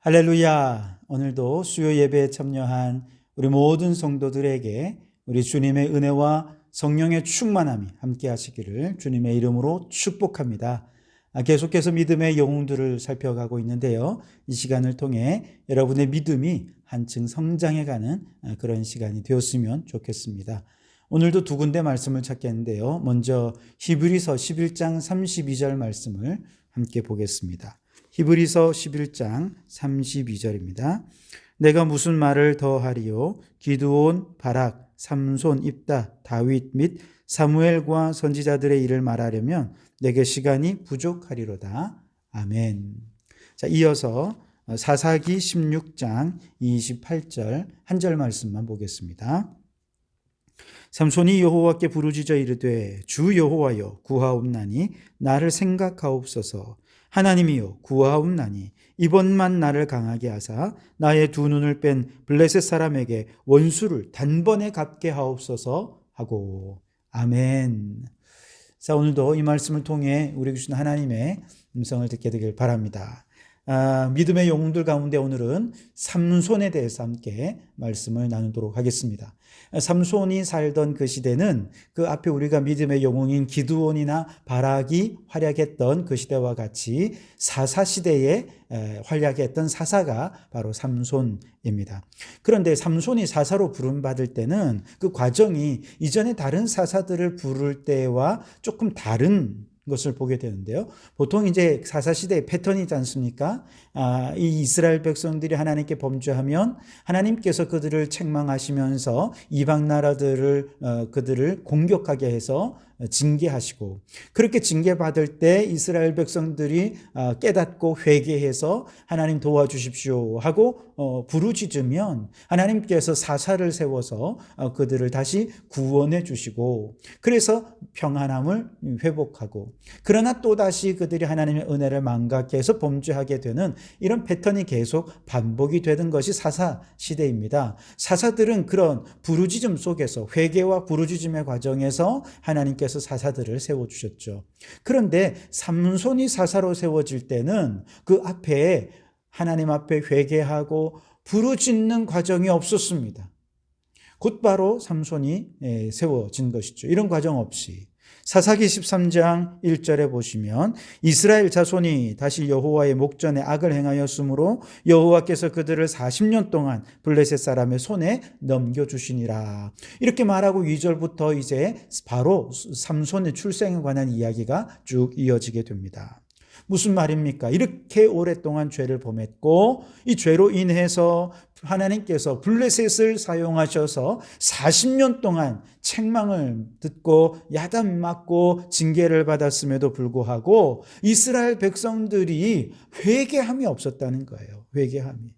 할렐루야! 오늘도 수요 예배에 참여한 우리 모든 성도들에게 우리 주님의 은혜와 성령의 충만함이 함께 하시기를 주님의 이름으로 축복합니다. 계속해서 믿음의 영웅들을 살펴가고 있는데요. 이 시간을 통해 여러분의 믿음이 한층 성장해가는 그런 시간이 되었으면 좋겠습니다. 오늘도 두 군데 말씀을 찾겠는데요. 먼저 히브리서 11장 32절 말씀을 함께 보겠습니다. 히브리서 11장 32절입니다. 내가 무슨 말을 더하리요? 기드온, 바락, 삼손, 입다, 다윗 및 사무엘과 선지자들의 일을 말하려면 내게 시간이 부족하리로다. 아멘. 자, 이어서 사사기 16장 28절 한 절 말씀만 보겠습니다. 삼손이 여호와께 부르짖어 이르되 주 여호와여 구하옵나니 나를 생각하옵소서. 하나님이여 구하옵나니 이번만 나를 강하게 하사 나의 두 눈을 뺀 블레셋 사람에게 원수를 단번에 갚게 하옵소서 하고. 아멘. 자, 오늘도 이 말씀을 통해 우리에게 주신 하나님의 음성을 듣게 되길 바랍니다. 믿음의 영웅들 가운데 오늘은 삼손에 대해서 함께 말씀을 나누도록 하겠습니다. 삼손이 살던 그 시대는 그 앞에 우리가 믿음의 영웅인 기드온이나 바락이 활약했던 그 시대와 같이 사사시대에 활약했던 사사가 바로 삼손입니다. 그런데 삼손이 사사로 부름받을 때는 그 과정이 이전에 다른 사사들을 부를 때와 조금 다른 것을 보게 되는데요. 보통 이제 사사시대의 패턴이지 않습니까? 이 이스라엘 백성들이 하나님께 범죄하면 하나님께서 그들을 책망하시면서 이방 나라들을 그들을 공격하게 해서 징계하시고, 그렇게 징계받을 때 이스라엘 백성들이 깨닫고 회개해서 하나님 도와주십시오 하고 부르짖으면 하나님께서 사사를 세워서 그들을 다시 구원해 주시고, 그래서 평안함을 회복하고, 그러나 또다시 그들이 하나님의 은혜를 망각해서 범죄하게 되는 이런 패턴이 계속 반복이 되는 것이 사사 시대입니다. 사사들은 그런 부르짖음 속에서, 회개와 부르짖음의 과정에서 하나님께서 사사들을 세워주셨죠. 그런데 삼손이 사사로 세워질 때는 그 앞에 하나님 앞에 회개하고 부르짖는 과정이 없었습니다. 곧바로 삼손이 세워진 것이죠. 이런 과정 없이. 사사기 13장 1절에 보시면 이스라엘 자손이 다시 여호와의 목전에 악을 행하였으므로 여호와께서 그들을 40년 동안 블레셋 사람의 손에 넘겨주시니라. 이렇게 말하고 2절부터 이제 바로 삼손의 출생에 관한 이야기가 쭉 이어지게 됩니다. 무슨 말입니까? 이렇게 오랫동안 죄를 범했고 이 죄로 인해서 하나님께서 블레셋을 사용하셔서 40년 동안 책망을 듣고 야단 맞고 징계를 받았음에도 불구하고 이스라엘 백성들이 회개함이 없었다는 거예요. 회개함이.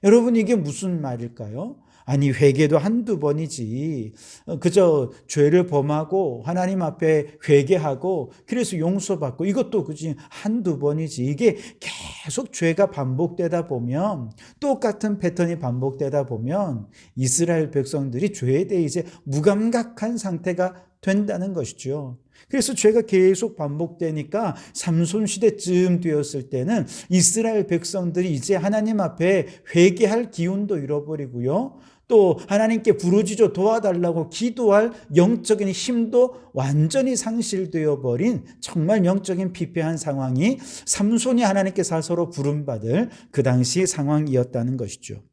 여러분, 이게 무슨 말일까요? 아니, 회개도 한두 번이지. 그저 죄를 범하고 하나님 앞에 회개하고 그래서 용서받고 이것도 그지 한두 번이지. 이게 계속 죄가 반복되다 보면, 똑같은 패턴이 반복되다 보면 이스라엘 백성들이 죄에 대해 이제 무감각한 상태가 된다는 것이죠. 그래서 죄가 계속 반복되니까 삼손 시대쯤 되었을 때는 이스라엘 백성들이 이제 하나님 앞에 회개할 기운도 잃어버리고요. 또 하나님께 부르짖어 도와달라고 기도할 영적인 힘도 완전히 상실되어 버린 정말 영적인 피폐한 상황이 삼손이 하나님께 사서로 부름받을 그 당시 상황이었다는 것이죠.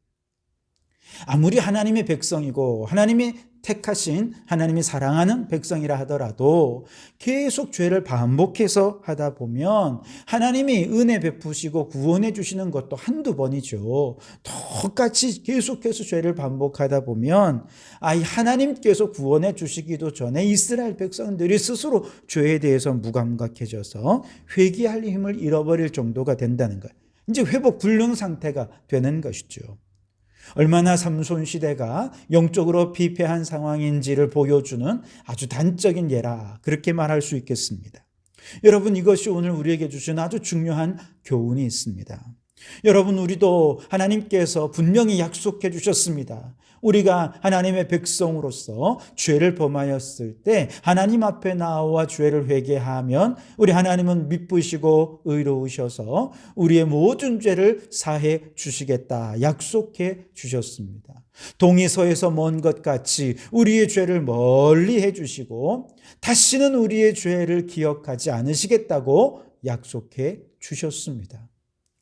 아무리 하나님의 백성이고 하나님이 택하신, 하나님이 사랑하는 백성이라 하더라도 계속 죄를 반복해서 하다 보면 하나님이 은혜 베푸시고 구원해 주시는 것도 한두 번이죠. 똑같이 계속해서 죄를 반복하다 보면 하나님께서 구원해 주시기도 전에 이스라엘 백성들이 스스로 죄에 대해서 무감각해져서 회개할 힘을 잃어버릴 정도가 된다는 거예요. 이제 회복 불능 상태가 되는 것이죠. 얼마나 삼손 시대가 영적으로 피폐한 상황인지를 보여주는 아주 단적인 예라, 그렇게 말할 수 있겠습니다. 여러분, 이것이 오늘 우리에게 주신 아주 중요한 교훈이 있습니다. 여러분, 우리도 하나님께서 분명히 약속해 주셨습니다. 우리가 하나님의 백성으로서 죄를 범하였을 때 하나님 앞에 나와 죄를 회개하면 우리 하나님은 미쁘시고 의로우셔서 우리의 모든 죄를 사해 주시겠다 약속해 주셨습니다. 동이서에서 먼 것 같이 우리의 죄를 멀리 해 주시고 다시는 우리의 죄를 기억하지 않으시겠다고 약속해 주셨습니다.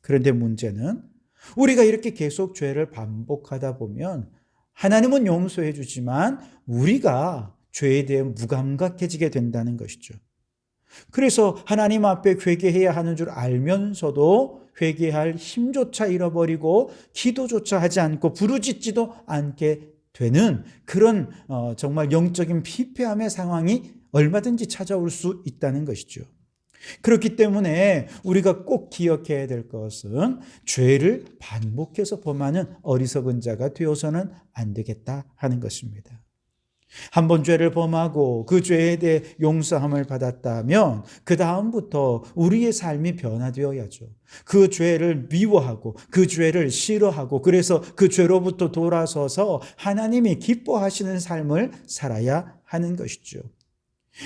그런데 문제는 우리가 이렇게 계속 죄를 반복하다 보면 하나님은 용서해 주지만 우리가 죄에 대해 무감각해지게 된다는 것이죠. 그래서 하나님 앞에 회개해야 하는 줄 알면서도 회개할 힘조차 잃어버리고 기도조차 하지 않고 부르짖지도 않게 되는 그런 정말 영적인 피폐함의 상황이 얼마든지 찾아올 수 있다는 것이죠. 그렇기 때문에 우리가 꼭 기억해야 될 것은 죄를 반복해서 범하는 어리석은 자가 되어서는 안 되겠다 하는 것입니다. 한 번 죄를 범하고 그 죄에 대해 용서함을 받았다면 그 다음부터 우리의 삶이 변화되어야죠. 그 죄를 미워하고 그 죄를 싫어하고 그래서 그 죄로부터 돌아서서 하나님이 기뻐하시는 삶을 살아야 하는 것이죠.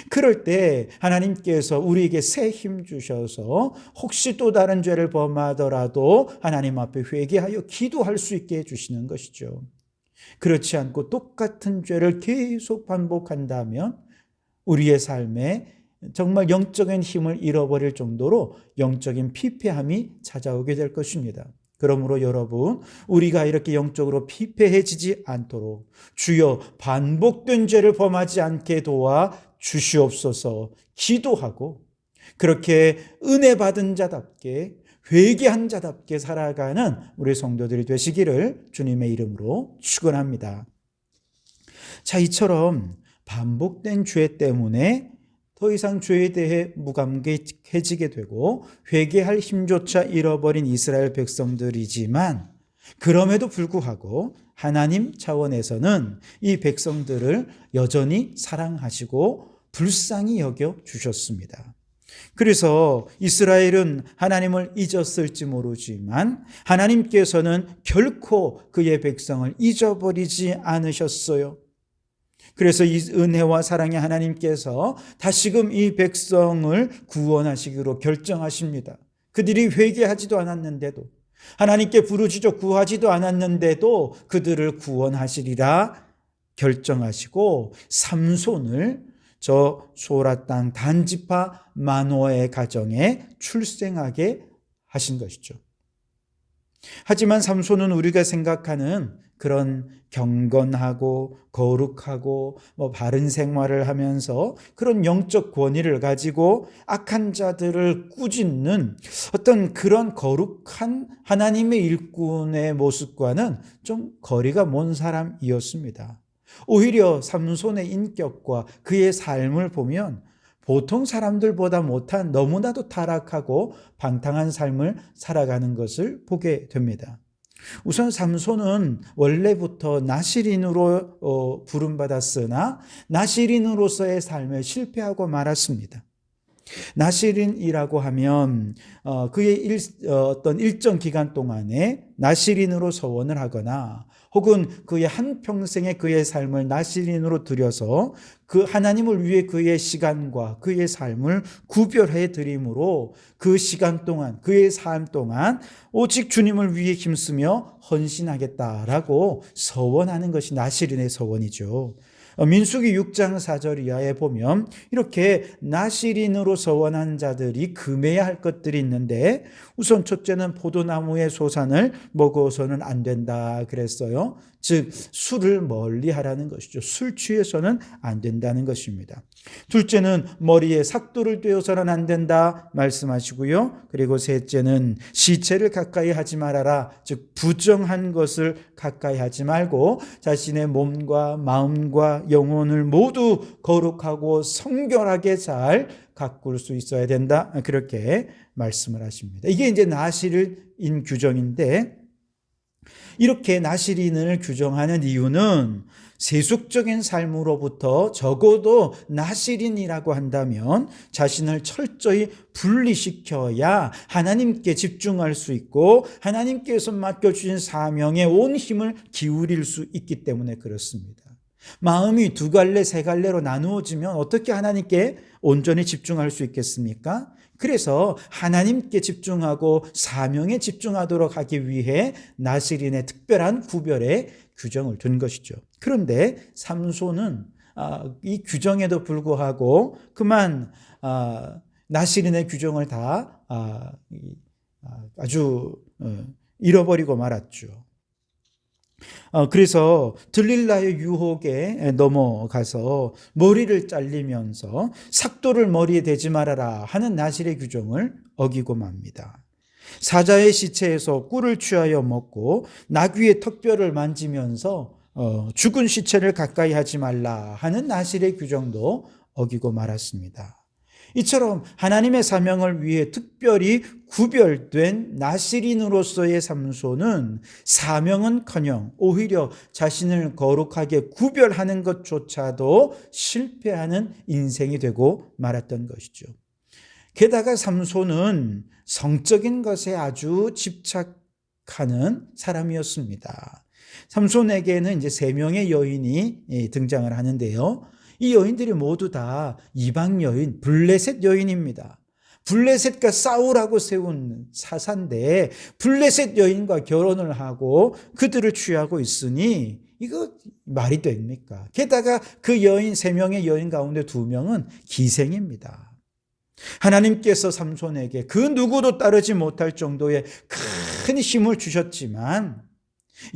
그럴 때 하나님께서 우리에게 새 힘 주셔서 혹시 또 다른 죄를 범하더라도 하나님 앞에 회개하여 기도할 수 있게 해주시는 것이죠. 그렇지 않고 똑같은 죄를 계속 반복한다면 우리의 삶에 정말 영적인 힘을 잃어버릴 정도로 영적인 피폐함이 찾아오게 될 것입니다. 그러므로 여러분, 우리가 이렇게 영적으로 피폐해지지 않도록 주여 반복된 죄를 범하지 않게 도와 주시옵소서 기도하고 그렇게 은혜 받은 자답게 회개한 자답게 살아가는 우리 성도들이 되시기를 주님의 이름으로 축원합니다. 자, 이처럼 반복된 죄 때문에 더 이상 죄에 대해 무감각해지게 되고 회개할 힘조차 잃어버린 이스라엘 백성들이지만 그럼에도 불구하고 하나님 차원에서는 이 백성들을 여전히 사랑하시고 불쌍히 여겨 주셨습니다. 그래서 이스라엘은 하나님을 잊었을지 모르지만 하나님께서는 결코 그의 백성을 잊어버리지 않으셨어요. 그래서 이 은혜와 사랑의 하나님께서 다시금 이 백성을 구원하시기로 결정하십니다. 그들이 회개하지도 않았는데도 하나님께 부르짖어 구하지도 않았는데도 그들을 구원하시리라 결정하시고 삼손을 저 소라 땅 단지파 마노아의 가정에 출생하게 하신 것이죠. 하지만 삼손은 우리가 생각하는 그런 경건하고 거룩하고 바른 생활을 하면서 그런 영적 권위를 가지고 악한 자들을 꾸짖는 어떤 그런 거룩한 하나님의 일꾼의 모습과는 좀 거리가 먼 사람이었습니다. 오히려 삼손의 인격과 그의 삶을 보면 보통 사람들보다 못한 너무나도 타락하고 방탕한 삶을 살아가는 것을 보게 됩니다. 우선 삼손은 원래부터 나실인으로 부름받았으나 나실인으로서의 삶에 실패하고 말았습니다. 나실인이라고 하면 그의 어떤 일정 기간 동안에 나실인으로 서원을 하거나 혹은 그의 한평생의 그의 삶을 나실인으로 들여서 그 하나님을 위해 그의 시간과 그의 삶을 구별해 드림으로 그 시간 동안 그의 삶 동안 오직 주님을 위해 힘쓰며 헌신하겠다라고 서원하는 것이 나실인의 서원이죠. 민수기 6장 4절 이하에 보면 이렇게 나실인으로 서원한 자들이 금해야 할 것들이 있는데 우선 첫째는 포도나무의 소산을 먹어서는 안 된다 그랬어요. 즉 술을 멀리하라는 것이죠. 술 취해서는 안 된다는 것입니다. 둘째는 머리에 삭도를 떼어서는 안 된다 말씀하시고요. 그리고 셋째는 시체를 가까이 하지 말아라. 즉 부정한 것을 가까이 하지 말고 자신의 몸과 마음과 영혼을 모두 거룩하고 성결하게 잘 가꿀 수 있어야 된다. 그렇게 말씀을 하십니다. 이게 이제 나실인 규정인데 이렇게 나시린을 규정하는 이유는 세속적인 삶으로부터 적어도 나시린이라고 한다면 자신을 철저히 분리시켜야 하나님께 집중할 수 있고 하나님께서 맡겨주신 사명에 온 힘을 기울일 수 있기 때문에 그렇습니다. 마음이 두 갈래 세 갈래로 나누어지면 어떻게 하나님께 온전히 집중할 수 있겠습니까? 그래서 하나님께 집중하고 사명에 집중하도록 하기 위해 나시린의 특별한 구별의 규정을 둔 것이죠. 그런데 삼손은 이 규정에도 불구하고 그만 나시린의 규정을 다 아주 잃어버리고 말았죠. 그래서 들릴라의 유혹에 넘어가서 머리를 잘리면서 삭도를 머리에 대지 말아라 하는 나실의 규정을 어기고 맙니다. 사자의 시체에서 꿀을 취하여 먹고 나귀의 턱뼈를 만지면서 죽은 시체를 가까이 하지 말라 하는 나실의 규정도 어기고 말았습니다. 이처럼 하나님의 사명을 위해 특별히 구별된 나시린으로서의 삼손은 사명은커녕 오히려 자신을 거룩하게 구별하는 것조차도 실패하는 인생이 되고 말았던 것이죠. 게다가 삼손은 성적인 것에 아주 집착하는 사람이었습니다. 삼손에게는 이제 3명의 여인이 등장을 하는데요. 이 여인들이 모두 다 이방 여인, 블레셋 여인입니다. 블레셋과 싸우라고 세운 사사인데 블레셋 여인과 결혼을 하고 그들을 취하고 있으니 이거 말이 됩니까? 게다가 그 여인 3명의 여인 가운데 2명은 기생입니다. 하나님께서 삼손에게 그 누구도 따르지 못할 정도의 큰 힘을 주셨지만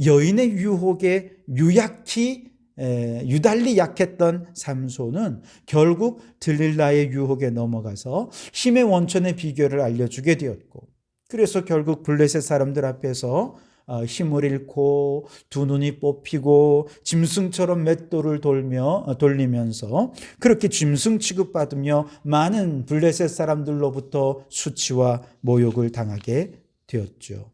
여인의 유혹에 유달리 약했던 삼손은 결국 들릴라의 유혹에 넘어가서 힘의 원천의 비결을 알려주게 되었고, 그래서 결국 블레셋 사람들 앞에서 힘을 잃고 두 눈이 뽑히고 짐승처럼 맷돌을 돌리면서 그렇게 짐승 취급받으며 많은 블레셋 사람들로부터 수치와 모욕을 당하게 되었죠.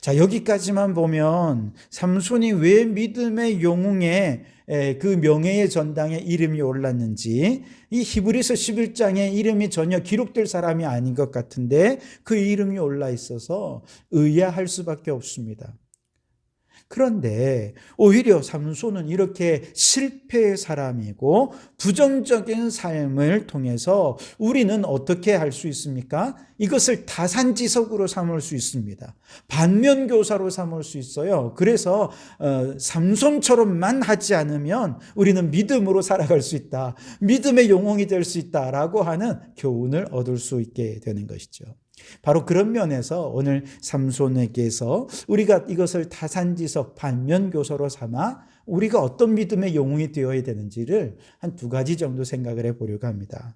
자, 여기까지만 보면 삼손이 왜 믿음의 영웅의 그 명예의 전당에 이름이 올랐는지, 이 히브리서 11장에 이름이 전혀 기록될 사람이 아닌 것 같은데 그 이름이 올라 있어서 의아할 수밖에 없습니다. 그런데 오히려 삼손은 이렇게 실패의 사람이고 부정적인 삶을 통해서 우리는 어떻게 할 수 있습니까? 이것을 타산지석으로 삼을 수 있습니다. 반면교사로 삼을 수 있어요. 그래서 삼손처럼만 하지 않으면 우리는 믿음으로 살아갈 수 있다. 믿음의 영웅이 될 수 있다라고 하는 교훈을 얻을 수 있게 되는 것이죠. 바로 그런 면에서 오늘 삼손에게서 우리가 이것을 타산지석 반면교사로 삼아 우리가 어떤 믿음의 영웅이 되어야 되는지를 한 2가지 정도 생각을 해보려고 합니다.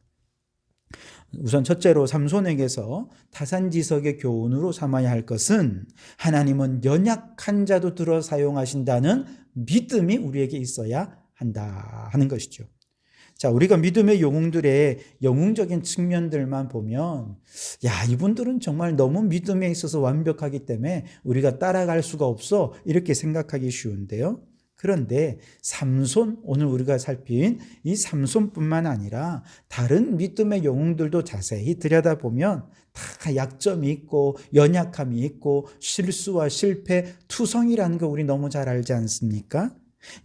우선 첫째로 삼손에게서 타산지석의 교훈으로 삼아야 할 것은 하나님은 연약한 자도 들어 사용하신다는 믿음이 우리에게 있어야 한다 하는 것이죠. 자, 우리가 믿음의 영웅들의 영웅적인 측면들만 보면 이분들은 정말 너무 믿음에 있어서 완벽하기 때문에 우리가 따라갈 수가 없어 이렇게 생각하기 쉬운데요. 그런데 삼손, 오늘 우리가 살핀 이 삼손뿐만 아니라 다른 믿음의 영웅들도 자세히 들여다보면 다 약점이 있고 연약함이 있고 실수와 실패, 투성이라는 거 우리 너무 잘 알지 않습니까?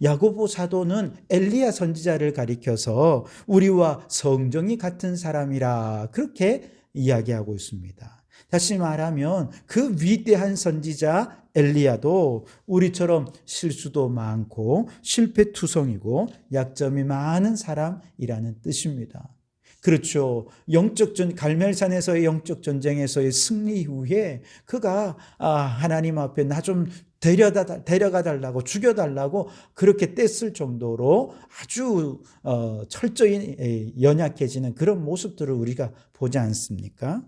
야고보 사도는 엘리야 선지자를 가리켜서 우리와 성정이 같은 사람이라 그렇게 이야기하고 있습니다. 다시 말하면 그 위대한 선지자 엘리야도 우리처럼 실수도 많고 실패투성이고 약점이 많은 사람이라는 뜻입니다. 그렇죠. 갈멜산에서의 영적 전쟁에서의 승리 이후에 그가 하나님 앞에 나 좀 데려가 달라고, 죽여달라고 그렇게 뗐을 정도로 아주 철저히 연약해지는 그런 모습들을 우리가 보지 않습니까?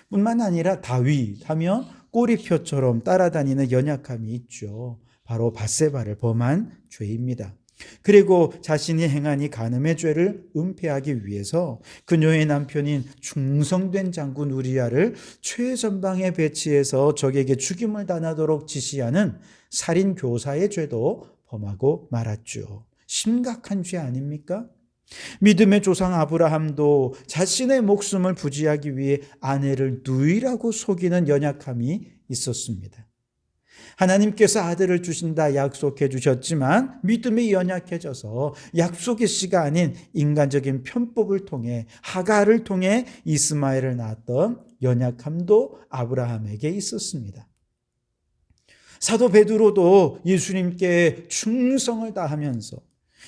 뿐만 아니라 다윗 하면 꼬리표처럼 따라다니는 연약함이 있죠. 바로 밧세바를 범한 죄입니다. 그리고 자신이 행한 이 간음의 죄를 은폐하기 위해서 그녀의 남편인 충성된 장군 우리야를 최전방에 배치해서 적에게 죽임을 당하도록 지시하는 살인 교사의 죄도 범하고 말았죠. 심각한 죄 아닙니까? 믿음의 조상 아브라함도 자신의 목숨을 부지하기 위해 아내를 누이라고 속이는 연약함이 있었습니다. 하나님께서 아들을 주신다 약속해 주셨지만 믿음이 연약해져서 약속의 씨가 아닌 인간적인 편법을 통해 하갈을 통해 이스마엘을 낳았던 연약함도 아브라함에게 있었습니다. 사도 베드로도 예수님께 충성을 다하면서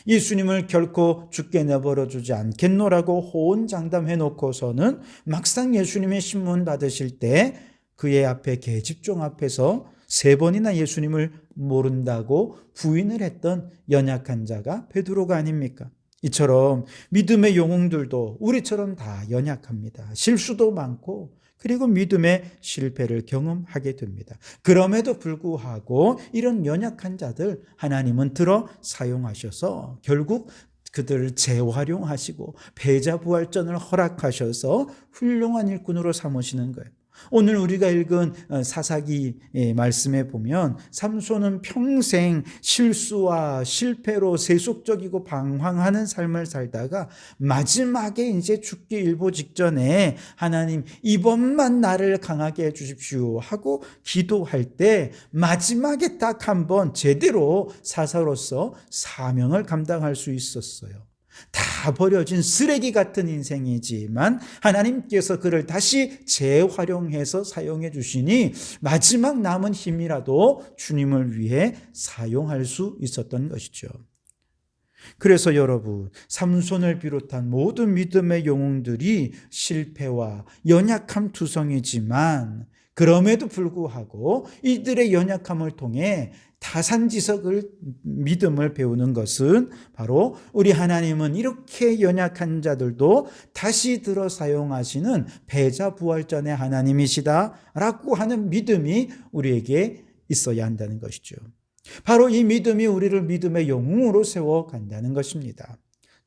예수님을 결코 죽게 내버려 두지 않겠노라고 호언장담해 놓고서는 막상 예수님의 신문 받으실 때 그의 앞에 계집종 앞에서 3번이나 예수님을 모른다고 부인을 했던 연약한 자가 베드로가 아닙니까? 이처럼 믿음의 영웅들도 우리처럼 다 연약합니다. 실수도 많고 그리고 믿음의 실패를 경험하게 됩니다. 그럼에도 불구하고 이런 연약한 자들 하나님은 들어 사용하셔서 결국 그들을 재활용하시고 패자부활전을 허락하셔서 훌륭한 일꾼으로 삼으시는 거예요. 오늘 우리가 읽은 사사기 말씀에 보면 삼손은 평생 실수와 실패로 세속적이고 방황하는 삶을 살다가 마지막에 이제 죽기 일보 직전에 하나님 이번만 나를 강하게 해주십시오 하고 기도할 때 마지막에 딱 한 번 제대로 사사로서 사명을 감당할 수 있었어요. 다 버려진 쓰레기 같은 인생이지만 하나님께서 그를 다시 재활용해서 사용해 주시니 마지막 남은 힘이라도 주님을 위해 사용할 수 있었던 것이죠. 그래서 여러분, 삼손을 비롯한 모든 믿음의 영웅들이 실패와 연약함 투성이지만 그럼에도 불구하고 이들의 연약함을 통해 타산지석을 믿음을 배우는 것은 바로 우리 하나님은 이렇게 연약한 자들도 다시 들어 사용하시는 패자부활전의 하나님이시다라고 하는 믿음이 우리에게 있어야 한다는 것이죠. 바로 이 믿음이 우리를 믿음의 영웅으로 세워간다는 것입니다.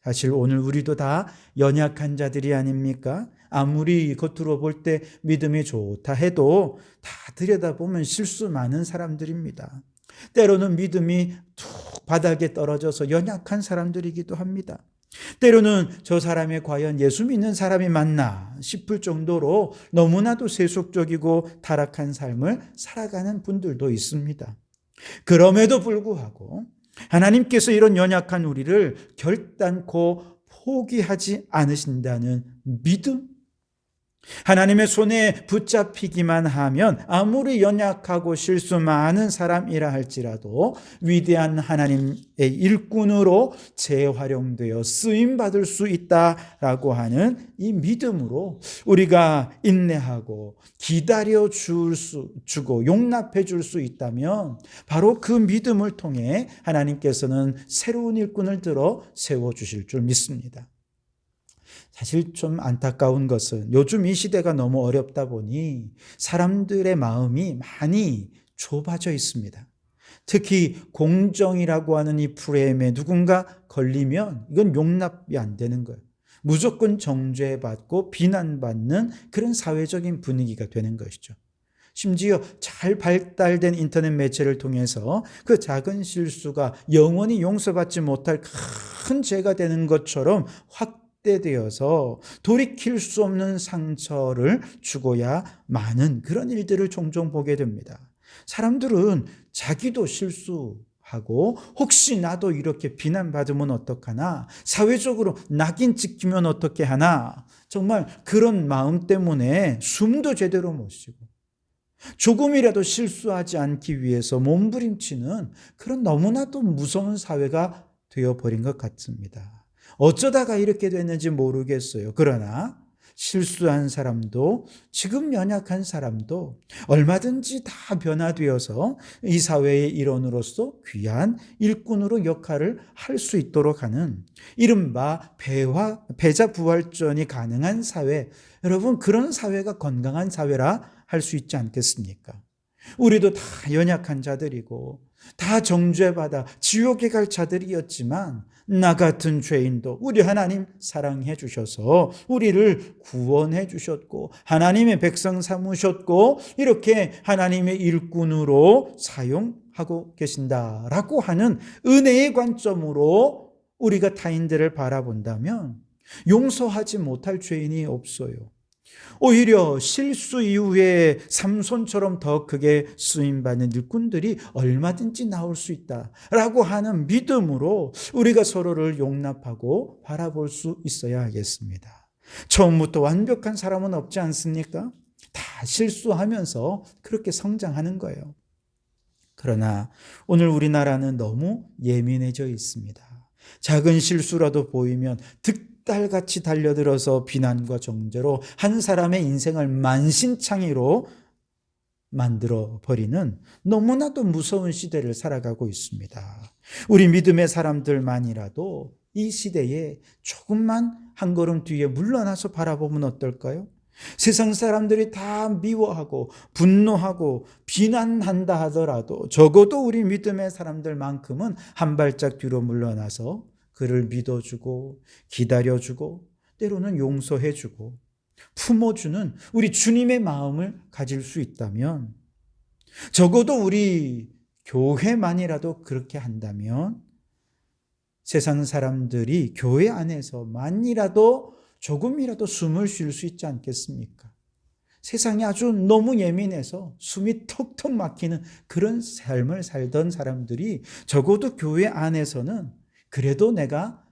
사실 오늘 우리도 다 연약한 자들이 아닙니까? 아무리 겉으로 볼 때 믿음이 좋다 해도 다 들여다보면 실수 많은 사람들입니다. 때로는 믿음이 툭 바닥에 떨어져서 연약한 사람들이기도 합니다. 때로는 저 사람이 과연 예수 믿는 사람이 맞나 싶을 정도로 너무나도 세속적이고 타락한 삶을 살아가는 분들도 있습니다. 그럼에도 불구하고 하나님께서 이런 연약한 우리를 결단코 포기하지 않으신다는 믿음, 하나님의 손에 붙잡히기만 하면 아무리 연약하고 실수 많은 사람이라 할지라도 위대한 하나님의 일꾼으로 재활용되어 쓰임받을 수 있다라고 하는 이 믿음으로 우리가 인내하고 기다려 주고 용납해 줄 수 있다면 바로 그 믿음을 통해 하나님께서는 새로운 일꾼을 들어 세워주실 줄 믿습니다. 사실 좀 안타까운 것은 요즘 이 시대가 너무 어렵다 보니 사람들의 마음이 많이 좁아져 있습니다. 특히 공정이라고 하는 이 프레임에 누군가 걸리면 이건 용납이 안 되는 거예요. 무조건 정죄받고 비난받는 그런 사회적인 분위기가 되는 것이죠. 심지어 잘 발달된 인터넷 매체를 통해서 그 작은 실수가 영원히 용서받지 못할 큰 죄가 되는 것처럼 확대되어서 돌이킬 수 없는 상처를 주고야 마는 그런 일들을 종종 보게 됩니다. 사람들은 자기도 실수하고 혹시 나도 이렇게 비난받으면 어떡하나, 사회적으로 낙인 찍히면 어떻게 하나, 정말 그런 마음 때문에 숨도 제대로 못 쉬고 조금이라도 실수하지 않기 위해서 몸부림치는 그런 너무나도 무서운 사회가 되어버린 것 같습니다. 어쩌다가 이렇게 됐는지 모르겠어요. 그러나 실수한 사람도 지금 연약한 사람도 얼마든지 다 변화되어서 이 사회의 일원으로서 귀한 일꾼으로 역할을 할 수 있도록 하는 이른바 패자부활전이 가능한 사회, 여러분 그런 사회가 건강한 사회라 할 수 있지 않겠습니까? 우리도 다 연약한 자들이고 다 정죄받아 지옥에 갈 자들이었지만 나 같은 죄인도 우리 하나님 사랑해 주셔서 우리를 구원해 주셨고 하나님의 백성 삼으셨고 이렇게 하나님의 일꾼으로 사용하고 계신다라고 하는 은혜의 관점으로 우리가 타인들을 바라본다면 용서하지 못할 죄인이 없어요. 오히려 실수 이후에 삼손처럼 더 크게 쓰임받는 일꾼들이 얼마든지 나올 수 있다라고 하는 믿음으로 우리가 서로를 용납하고 바라볼 수 있어야 하겠습니다. 처음부터 완벽한 사람은 없지 않습니까? 다 실수하면서 그렇게 성장하는 거예요. 그러나 오늘 우리나라는 너무 예민해져 있습니다. 작은 실수라도 보이면 득달같이 달려들어서 비난과 정죄로 한 사람의 인생을 만신창이로 만들어버리는 너무나도 무서운 시대를 살아가고 있습니다. 우리 믿음의 사람들만이라도 이 시대에 조금만 한 걸음 뒤에 물러나서 바라보면 어떨까요? 세상 사람들이 다 미워하고 분노하고 비난한다 하더라도 적어도 우리 믿음의 사람들만큼은 한 발짝 뒤로 물러나서 그를 믿어주고 기다려주고 때로는 용서해주고 품어주는 우리 주님의 마음을 가질 수 있다면, 적어도 우리 교회만이라도 그렇게 한다면 세상 사람들이 교회 안에서만이라도 조금이라도 숨을 쉴 수 있지 않겠습니까? 세상이 아주 너무 예민해서 숨이 턱턱 막히는 그런 삶을 살던 사람들이 적어도 교회 안에서는 그래도 내가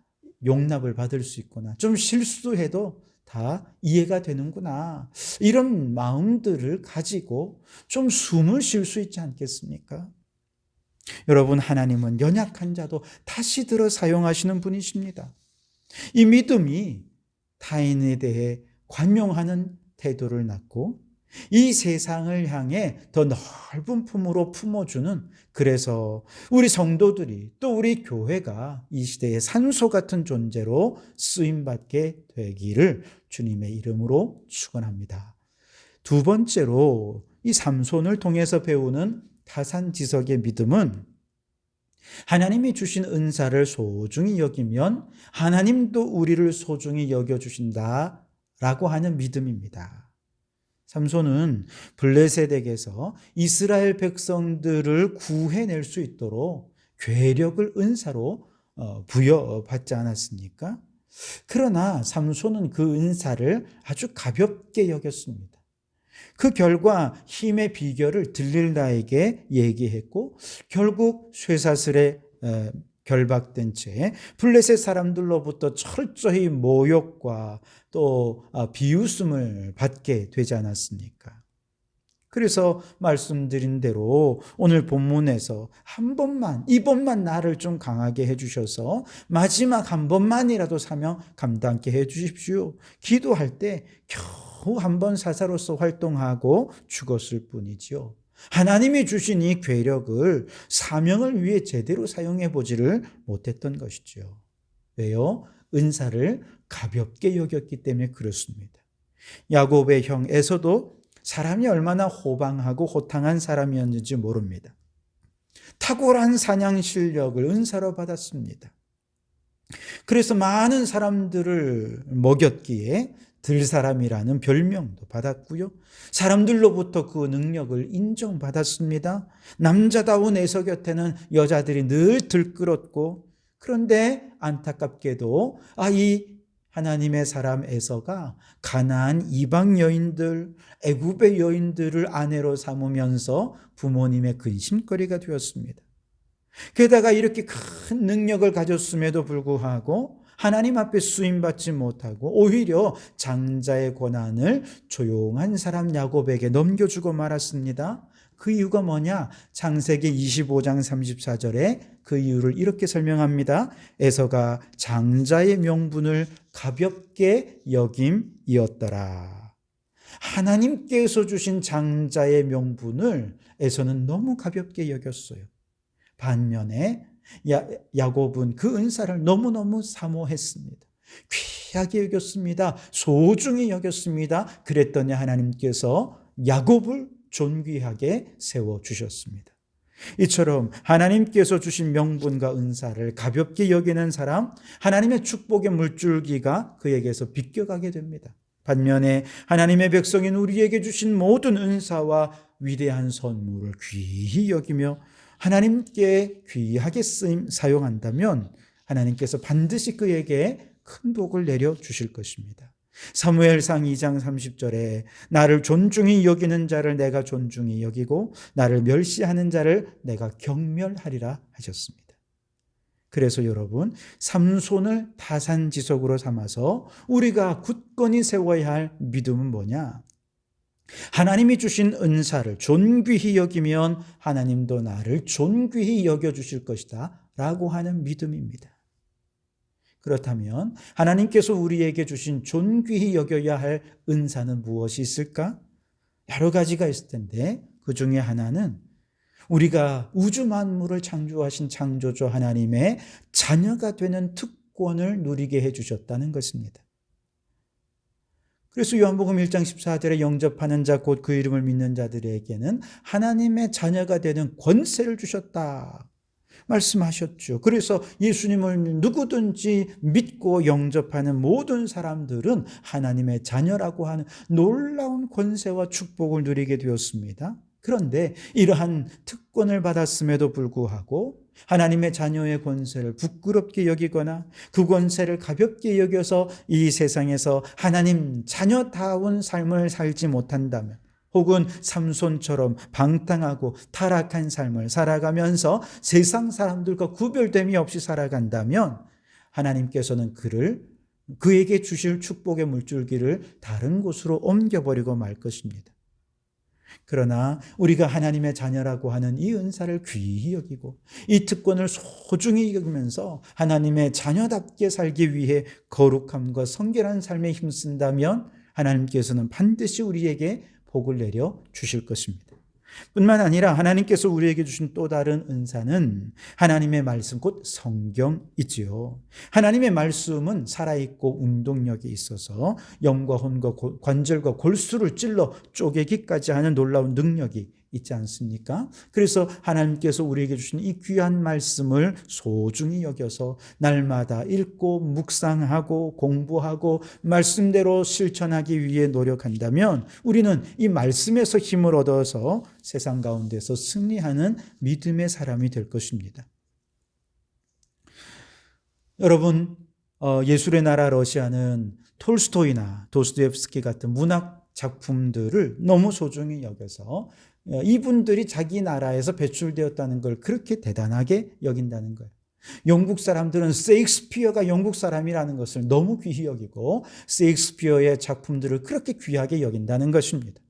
용납을 받을 수 있구나, 좀 실수해도 다 이해가 되는구나, 이런 마음들을 가지고 좀 숨을 쉴 수 있지 않겠습니까? 여러분, 하나님은 연약한 자도 다시 들어 사용하시는 분이십니다. 이 믿음이 타인에 대해 관용하는 태도를 낳고 이 세상을 향해 더 넓은 품으로 품어주는, 그래서 우리 성도들이 또 우리 교회가 이 시대의 산소 같은 존재로 쓰임받게 되기를 주님의 이름으로 축원합니다. 두 번째로 이 삼손을 통해서 배우는 타산지석의 믿음은 하나님이 주신 은사를 소중히 여기면 하나님도 우리를 소중히 여겨주신다라고 하는 믿음입니다. 삼손은 블레셋에게서 이스라엘 백성들을 구해낼 수 있도록 괴력을 은사로 부여받지 않았습니까? 그러나 삼손은 그 은사를 아주 가볍게 여겼습니다. 그 결과 힘의 비결을 들릴라에게 얘기했고 결국 쇠사슬에 결박된 채 블레셋 사람들로부터 철저히 모욕과 또 비웃음을 받게 되지 않았습니까? 그래서 말씀드린 대로 오늘 본문에서 한 번만, 이번만 나를 좀 강하게 해주셔서 마지막 한 번만이라도 사명 감당케 해주십시오, 기도할 때 겨우 한 번 사사로서 활동하고 죽었을 뿐이지요. 하나님이 주신 이 괴력을 사명을 위해 제대로 사용해 보지를 못했던 것이죠. 왜요? 은사를 가볍게 여겼기 때문에 그렇습니다. 야곱의 형 에서도 사람이 얼마나 호방하고 호탕한 사람이었는지 모릅니다. 탁월한 사냥 실력을 은사로 받았습니다. 그래서 많은 사람들을 먹였기에 들사람이라는 별명도 받았고요. 사람들로부터 그 능력을 인정받았습니다. 남자다운 에서 곁에는 여자들이 늘 들끓었고, 그런데 안타깝게도 이 하나님의 사람 에서가 가나안 이방 여인들, 애굽의 여인들을 아내로 삼으면서 부모님의 근심거리가 되었습니다. 게다가 이렇게 큰 능력을 가졌음에도 불구하고 하나님 앞에 쓰임받지 못하고 오히려 장자의 권한을 조용한 사람 야곱에게 넘겨주고 말았습니다. 그 이유가 뭐냐? 창세기 25장 34절에 그 이유를 이렇게 설명합니다. 에서가 장자의 명분을 가볍게 여김이었더라. 하나님께서 주신 장자의 명분을 에서는 너무 가볍게 여겼어요. 반면에 야곱은 그 은사를 너무너무 사모했습니다. 귀하게 여겼습니다. 소중히 여겼습니다. 그랬더니 하나님께서 야곱을 존귀하게 세워주셨습니다. 이처럼 하나님께서 주신 명분과 은사를 가볍게 여기는 사람, 하나님의 축복의 물줄기가 그에게서 비껴가게 됩니다. 반면에 하나님의 백성인 우리에게 주신 모든 은사와 위대한 선물을 귀히 여기며 하나님께 귀하게 사용한다면 하나님께서 반드시 그에게 큰 복을 내려주실 것입니다. 사무엘상 2장 30절에 나를 존중히 여기는 자를 내가 존중히 여기고 나를 멸시하는 자를 내가 경멸하리라 하셨습니다. 그래서 여러분, 삼손을 타산지석으로 삼아서 우리가 굳건히 세워야 할 믿음은 뭐냐? 하나님이 주신 은사를 존귀히 여기면 하나님도 나를 존귀히 여겨주실 것이다 라고 하는 믿음입니다. 그렇다면 하나님께서 우리에게 주신 존귀히 여겨야 할 은사는 무엇이 있을까? 여러 가지가 있을 텐데 그 중에 하나는 우리가 우주 만물을 창조하신 창조주 하나님의 자녀가 되는 특권을 누리게 해주셨다는 것입니다. 그래서 요한복음 1장 14절에 영접하는 자 곧 그 이름을 믿는 자들에게는 하나님의 자녀가 되는 권세를 주셨다 말씀하셨죠. 그래서 예수님을 누구든지 믿고 영접하는 모든 사람들은 하나님의 자녀라고 하는 놀라운 권세와 축복을 누리게 되었습니다. 그런데 이러한 특권을 받았음에도 불구하고 하나님의 자녀의 권세를 부끄럽게 여기거나 그 권세를 가볍게 여겨서 이 세상에서 하나님 자녀다운 삶을 살지 못한다면, 혹은 삼손처럼 방탕하고 타락한 삶을 살아가면서 세상 사람들과 구별됨이 없이 살아간다면 하나님께서는 그에게 주실 축복의 물줄기를 다른 곳으로 옮겨버리고 말 것입니다. 그러나 우리가 하나님의 자녀라고 하는 이 은사를 귀히 여기고 이 특권을 소중히 여기면서 하나님의 자녀답게 살기 위해 거룩함과 성결한 삶에 힘쓴다면 하나님께서는 반드시 우리에게 복을 내려 주실 것입니다. 뿐만 아니라 하나님께서 우리에게 주신 또 다른 은사는 하나님의 말씀 곧 성경이지요. 하나님의 말씀은 살아있고 운동력이 있어서 영과 혼과 관절과 골수를 찔러 쪼개기까지 하는 놀라운 능력이 있지 않습니까? 그래서 하나님께서 우리에게 주신 이 귀한 말씀을 소중히 여겨서 날마다 읽고 묵상하고 공부하고 말씀대로 실천하기 위해 노력한다면 우리는 이 말씀에서 힘을 얻어서 세상 가운데서 승리하는 믿음의 사람이 될 것입니다. 여러분, 예술의 나라 러시아는 톨스토이나 도스토옙스키 같은 문학 작품들을 너무 소중히 여겨서 이분들이 자기 나라에서 배출되었다는 걸 그렇게 대단하게 여긴다는 거예요. 영국 사람들은 셰익스피어가 영국 사람이라는 것을 너무 귀히 여기고 셰익스피어의 작품들을 그렇게 귀하게 여긴다는 것입니다.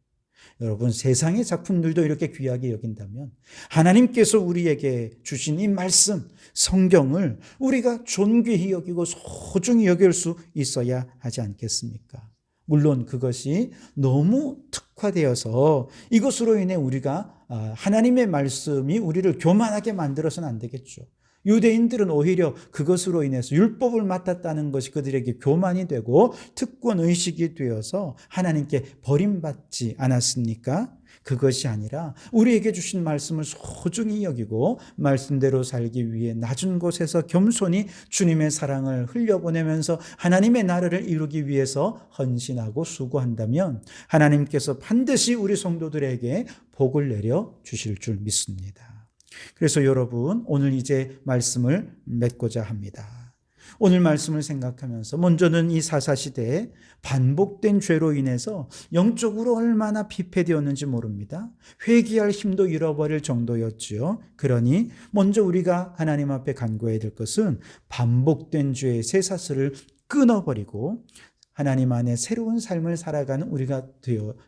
여러분, 세상의 작품들도 이렇게 귀하게 여긴다면 하나님께서 우리에게 주신 이 말씀, 성경을 우리가 존귀히 여기고 소중히 여길 수 있어야 하지 않겠습니까? 물론 그것이 너무 특화되어서 이것으로 인해 우리가 하나님의 말씀이 우리를 교만하게 만들어서는 안 되겠죠. 유대인들은 오히려 그것으로 인해서 율법을 맡았다는 것이 그들에게 교만이 되고 특권의식이 되어서 하나님께 버림받지 않았습니까? 그것이 아니라 우리에게 주신 말씀을 소중히 여기고 말씀대로 살기 위해 낮은 곳에서 겸손히 주님의 사랑을 흘려보내면서 하나님의 나라를 이루기 위해서 헌신하고 수고한다면 하나님께서 반드시 우리 성도들에게 복을 내려 주실 줄 믿습니다. 그래서 여러분, 오늘 이제 말씀을 맺고자 합니다. 오늘 말씀을 생각하면서 먼저는 이 사사시대에 반복된 죄로 인해서 영적으로 얼마나 피폐되었는지 모릅니다. 회개할 힘도 잃어버릴 정도였지요. 그러니 먼저 우리가 하나님 앞에 간구해야 될 것은 반복된 죄의 쇠사슬을 끊어버리고 하나님 안에 새로운 삶을 살아가는 우리가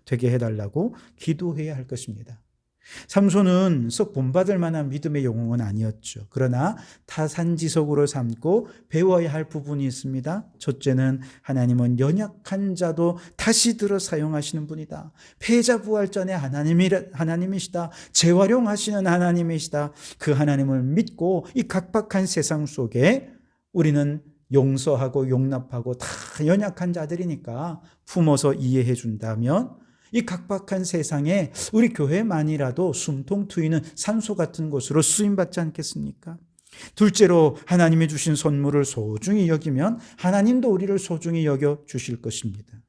되게 해달라고 기도해야 할 것입니다. 삼손은 썩 본받을 만한 믿음의 영웅은 아니었죠. 그러나 타산지석으로 삼고 배워야 할 부분이 있습니다. 첫째는 하나님은 연약한 자도 다시 들어 사용하시는 분이다. 패자부활전의 하나님이시다. 재활용하시는 하나님이시다. 그 하나님을 믿고 이 각박한 세상 속에 우리는 용서하고 용납하고 다 연약한 자들이니까 품어서 이해해 준다면 이 각박한 세상에 우리 교회만이라도 숨통 트이는 산소 같은 곳으로 쓰임받지 않겠습니까? 둘째로 하나님이 주신 선물을 소중히 여기면 하나님도 우리를 소중히 여겨 주실 것입니다.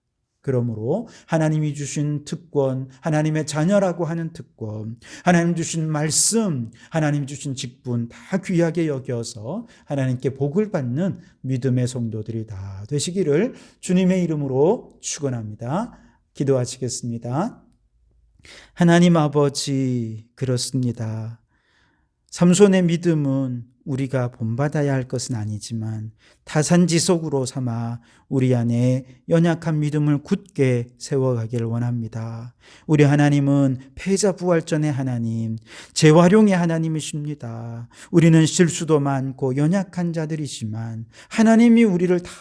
그러므로 하나님이 주신 특권, 하나님의 자녀라고 하는 특권, 하나님 주신 말씀, 하나님 주신 직분 다 귀하게 여겨서 하나님께 복을 받는 믿음의 성도들이 다 되시기를 주님의 이름으로 축원합니다. 기도하시겠습니다. 하나님 아버지, 그렇습니다. 삼손의 믿음은 우리가 본받아야 할 것은 아니지만 타산지석으로 삼아 우리 안에 연약한 믿음을 굳게 세워가기를 원합니다. 우리 하나님은 패자부활전의 하나님, 재활용의 하나님이십니다. 우리는 실수도 많고 연약한 자들이지만 하나님이 우리를 다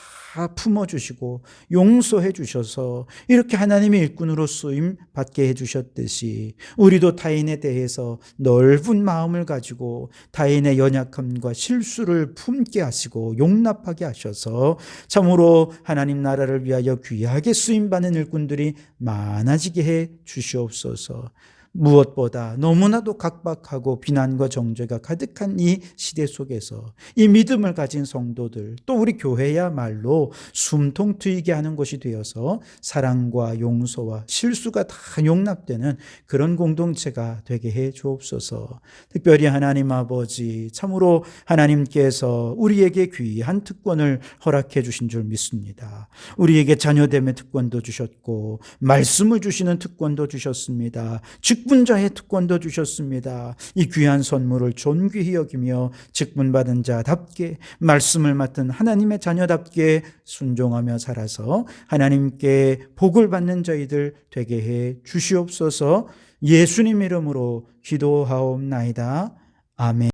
품어주시고 용서해 주셔서 이렇게 하나님의 일꾼으로 쓰임 받게 해주셨듯이 우리도 타인에 대해서 넓은 마음을 가지고 타인의 연약함과 실수를 품게 하시고 용납하게 하셔서 참으로 하나님 나라를 위하여 귀하게 쓰임받는 일꾼들이 많아지게 해 주시옵소서. 무엇보다 너무나도 각박하고 비난과 정죄가 가득한 이 시대 속에서 이 믿음을 가진 성도들, 또 우리 교회야말로 숨통 트이게 하는 것이 되어서 사랑과 용서와 실수가 다 용납되는 그런 공동체가 되게 해 주옵소서. 특별히 하나님 아버지, 참으로 하나님께서 우리에게 귀한 특권을 허락해 주신 줄 믿습니다. 우리에게 자녀됨의 특권도 주셨고 말씀을 주시는 특권도 주셨습니다. 직분자의 특권도 주셨습니다. 이 귀한 선물을 존귀히 여기며 직분받은 자답게 말씀을 맡은 하나님의 자녀답게 순종하며 살아서 하나님께 복을 받는 저희들 되게 해 주시옵소서. 예수님 이름으로 기도하옵나이다. 아멘.